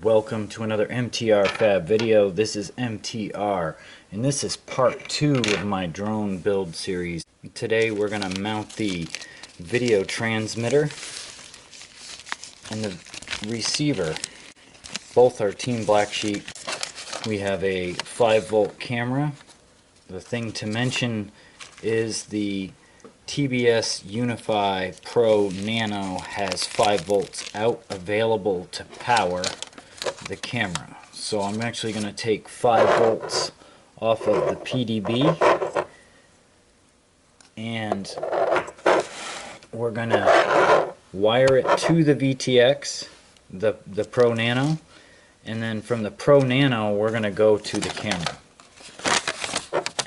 Welcome to another MTR Fab video. This is MTR, and this is part 2 of my drone build series. Today we're going to mount the video transmitter and the receiver. Both are Team Black Sheep. We have a 5-volt camera. The thing to mention is the TBS Unify Pro Nano has 5 volts out available to power the camera. So I'm actually going to take 5 volts off of the PDB and we're going to wire it to the VTX, the Pro Nano, and then from the Pro Nano we're going to go to the camera.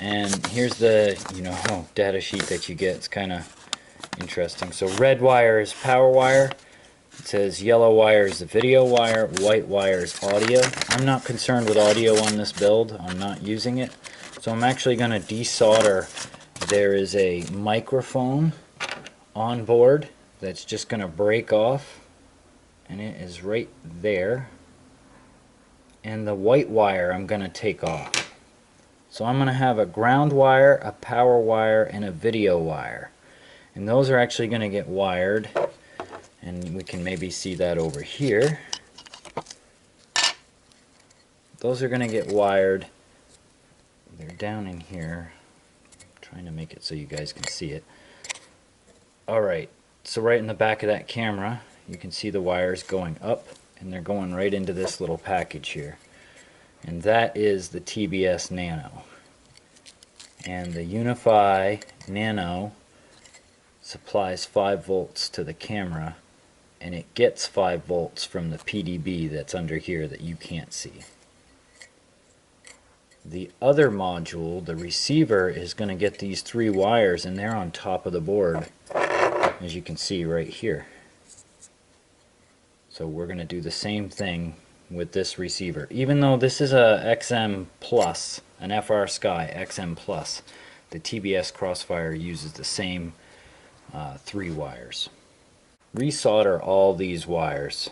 And here's the data sheet that you get. It's kind of interesting. So red wire is power wire. It says yellow wire is the video wire, white wire is audio. I'm not concerned with audio on this build. I'm not using it. So I'm actually going to desolder. There is a microphone on board that's just going to break off, and it is right there. And the white wire I'm going to take off. So I'm going to have a ground wire, a power wire, and a video wire. And those are actually going to get wired. And we can maybe see that over here. Those are going to get wired. They're down in here. I'm trying to make it so you guys can see it. Alright, so right in the back of that camera, you can see the wires going up, and they're going right into this little package here. And that is the TBS Nano. And the Unify Nano supplies 5 volts to the camera, and it gets 5 volts from the PDB that's under here that you can't see. The other module, the receiver, is going to get these 3 wires, and they're on top of the board, as you can see right here. So we're going to do the same thing with this receiver. Even though this is a XM Plus, an FR Sky XM Plus, the TBS Crossfire uses the same 3 wires. Resolder all these wires.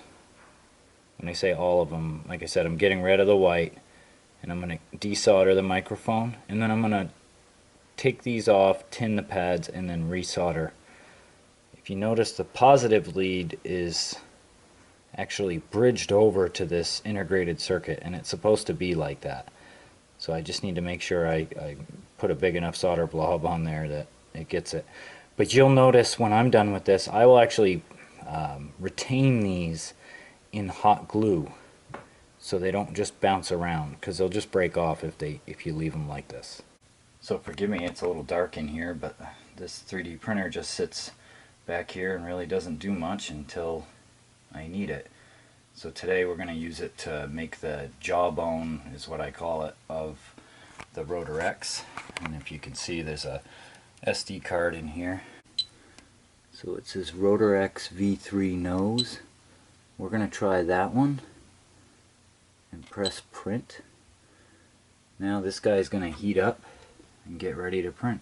When I say all of them, like I said, I'm getting rid of the white, and I'm going to desolder the microphone, and then I'm going to take these off, tin the pads, and then resolder. If you notice, the positive lead is actually bridged over to this integrated circuit, and it's supposed to be like that. So I just need to make sure I put a big enough solder blob on there that it gets it. But you'll notice when I'm done with this, I will actually retain these in hot glue so they don't just bounce around, because they'll just break off if you leave them like this. So forgive me, it's a little dark in here, but this 3D printer just sits back here and really doesn't do much until I need it. So today we're going to use it to make the jawbone, is what I call it, of the Rotor X. And if you can see, there's a SD card in here. So it says Rotor X V3 nose. We're going to try that one and press print. Now this guy's going to heat up and get ready to print.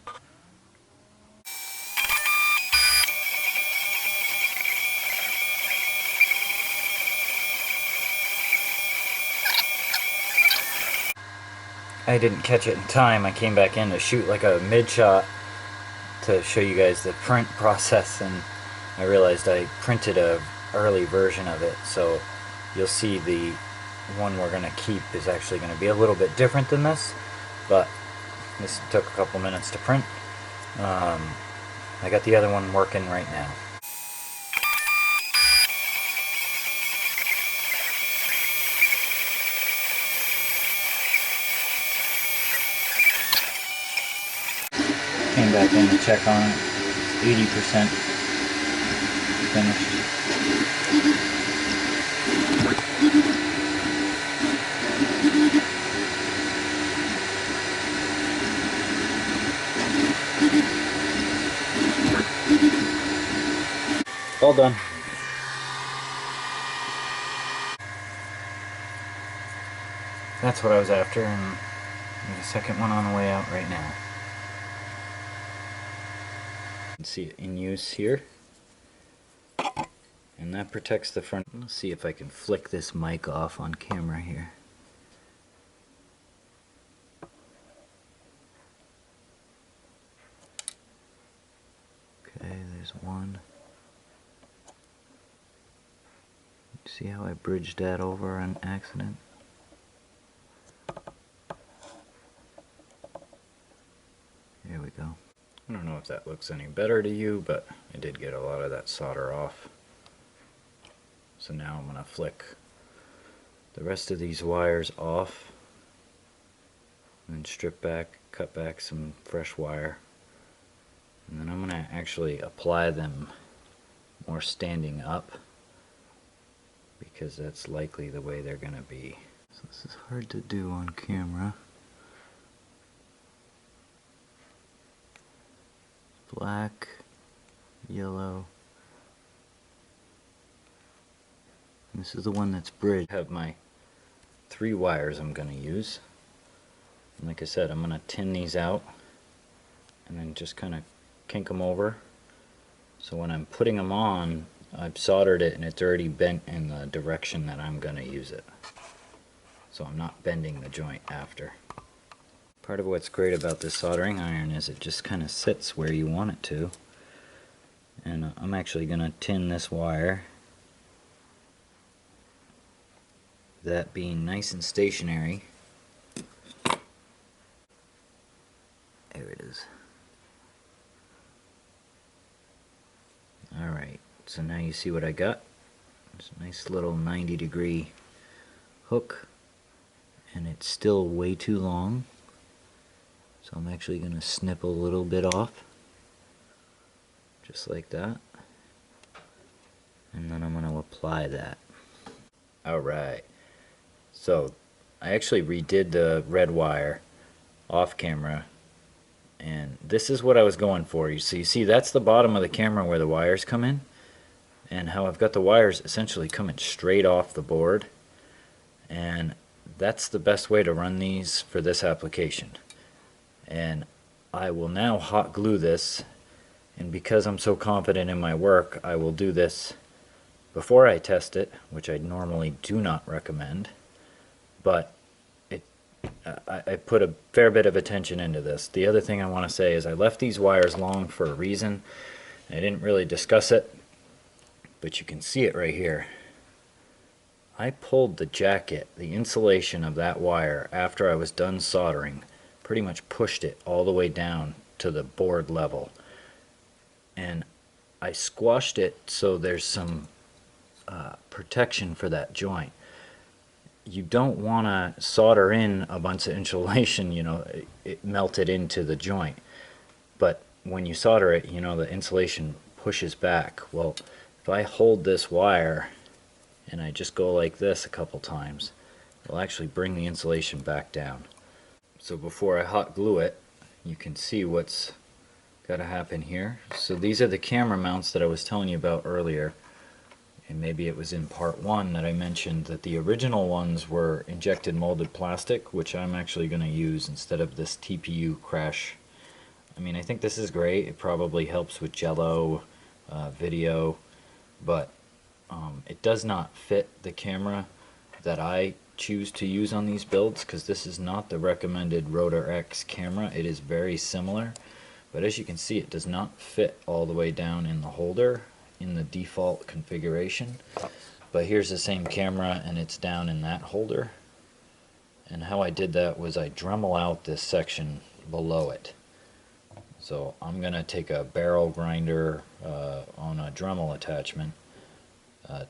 I didn't catch it in time. I came back in to shoot like a mid-shot to show you guys the print process, and I realized I printed a early version of it, so you'll see the one we're going to keep is actually going to be a little bit different than this, but this took a couple minutes to print. I got the other one working right now. Came back in to check on it. It's 80% finished. All done. That's what I was after, and there's a second one on the way out right now. You can see it in use here. And that protects the front. Let's see if I can flick this mic off on camera here. Okay, there's one. See how I bridged that over on accident? There we go. I don't know if that looks any better to you, but I did get a lot of that solder off. So now I'm going to flick the rest of these wires off and strip back, cut back some fresh wire. And then I'm going to actually apply them more standing up, because that's likely the way they're going to be. So this is hard to do on camera. Black, yellow. And this is the one that's bridged. I have my 3 wires I'm going to use. And like I said, I'm going to tin these out and then just kind of kink them over. So when I'm putting them on, I've soldered it and it's already bent in the direction that I'm going to use it. So I'm not bending the joint after. Part of what's great about this soldering iron is it just kind of sits where you want it to. And I'm actually going to tin this wire, that being nice and stationary. There it is. Alright, so now you see what I got. It's a nice little 90-degree hook, and it's still way too long. So I'm actually going to snip a little bit off, just like that. And then I'm going to apply that. Alright, so I actually redid the red wire off camera, and this is what I was going for. So you see that's the bottom of the camera where the wires come in, and how I've got the wires essentially coming straight off the board, and that's the best way to run these for this application. And I will now hot glue this, and because I'm so confident in my work, I will do this before I test it, which I normally do not recommend, but I put a fair bit of attention into this. The other thing I want to say is I left these wires long for a reason. I didn't really discuss it, but you can see it right here. I pulled the jacket, the insulation of that wire, after I was done soldering, pretty much pushed it all the way down to the board level, and I squashed it so there's some protection for that joint. You don't want to solder in a bunch of insulation, you know, it melted into the joint, but when you solder it, you know, the insulation pushes back. Well, if I hold this wire and I just go like this a couple times, it'll actually bring the insulation back down. So before I hot glue it, you can see what's got to happen here. So these are the camera mounts that I was telling you about earlier, and maybe it was in part 1 that I mentioned that the original ones were injected molded plastic, which I'm actually going to use instead of this TPU crash. I mean, I think this is great. It probably helps with jello, video, but it does not fit the camera that I choose to use on these builds, because this is not the recommended Rotor X camera. It is very similar, but as you can see, it does not fit all the way down in the holder in the default configuration. But here's the same camera and it's down in that holder, and how I did that was I Dremel out this section below it. So I'm gonna take a barrel grinder on a Dremel attachment,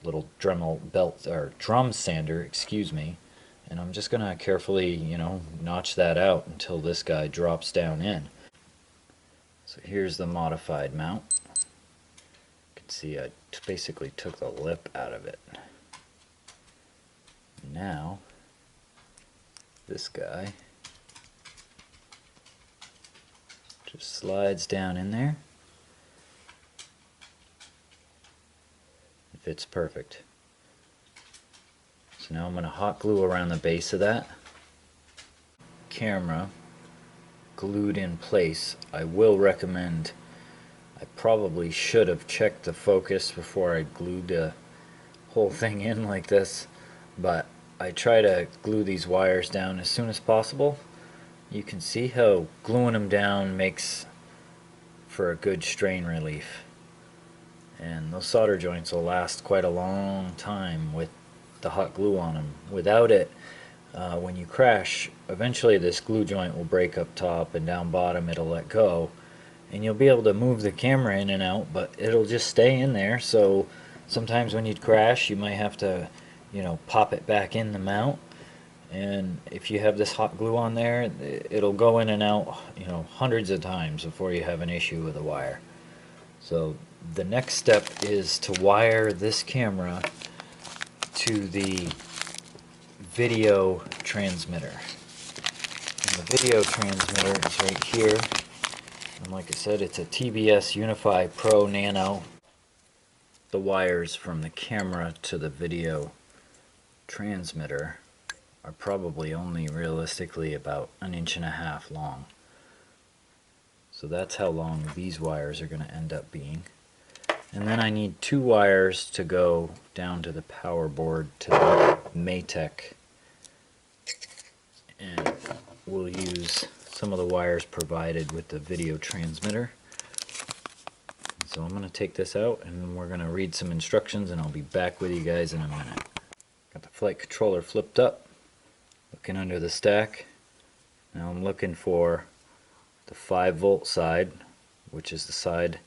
little Dremel belt or drum sander, excuse me, and I'm just gonna carefully, you know, notch that out until this guy drops down in. So here's the modified mount. You can see I basically took the lip out of it. Now this guy just slides down in there. It fits perfect. So now I'm going to hot glue around the base of that. Camera glued in place. I will recommend, I probably should have checked the focus before I glued the whole thing in like this, but I try to glue these wires down as soon as possible. You can see how gluing them down makes for a good strain relief. And those solder joints will last quite a long time with the hot glue on them. Without it, when you crash, eventually this glue joint will break up top, and down bottom it'll let go. And you'll be able to move the camera in and out, but it'll just stay in there. So sometimes when you crash, you might have to, pop it back in the mount. And if you have this hot glue on there, it'll go in and out, hundreds of times before you have an issue with a wire. So the next step is to wire this camera to the video transmitter. And the video transmitter is right here. And like I said, it's a TBS Unify Pro Nano. The wires from the camera to the video transmitter are probably only realistically about 1.5 inches long. So that's how long these wires are going to end up being. And then I need 2 wires to go down to the power board to the Maytech. And we'll use some of the wires provided with the video transmitter. So I'm going to take this out and we're going to read some instructions, and I'll be back with you guys in a minute. Got the flight controller flipped up, looking under the stack. Now I'm looking for the 5-volt side, which is the side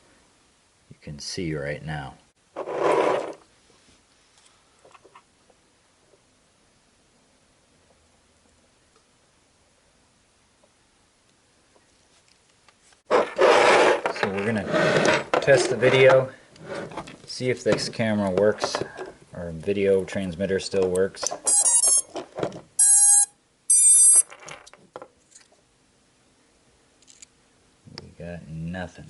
you can see right now. So we're going to test the video, see if this camera works, or video transmitter still works. We got nothing.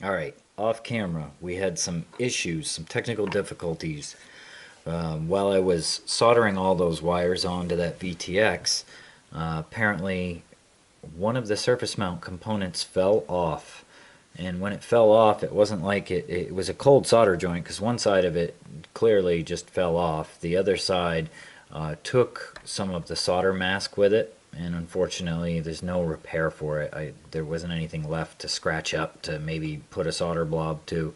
Alright, off camera, we had some issues, some technical difficulties. While I was soldering all those wires onto that VTX, apparently one of the surface mount components fell off. And when it fell off, it wasn't like it was a cold solder joint, because one side of it clearly just fell off. The other side took some of the solder mask with it, and unfortunately there's no repair for it. There wasn't anything left to scratch up to maybe put a solder blob to.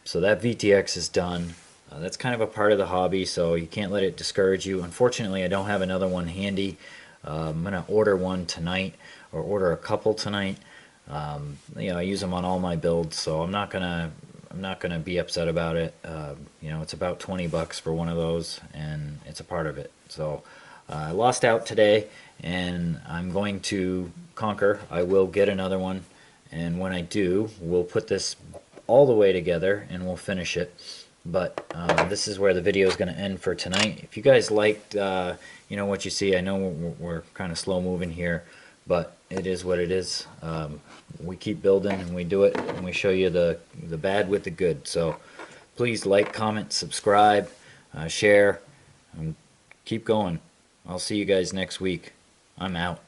So that VTX is done. That's kind of a part of the hobby, so you can't let it discourage you. Unfortunately, I don't have another one handy. I'm going to order one tonight, or order a couple tonight. I use them on all my builds, so I'm not gonna be upset about it. It's about $20 for one of those, and it's a part of it. So I lost out today, and I'm going to conquer. I will get another one, and when I do, we'll put this all the way together and we'll finish it. But this is where the video is going to end for tonight. If you guys liked what you see, I know we're kind of slow moving here, but it is what it is. We keep building and we do it, and we show you the bad with the good. So please like, comment, subscribe, share, and keep going. I'll see you guys next week. I'm out.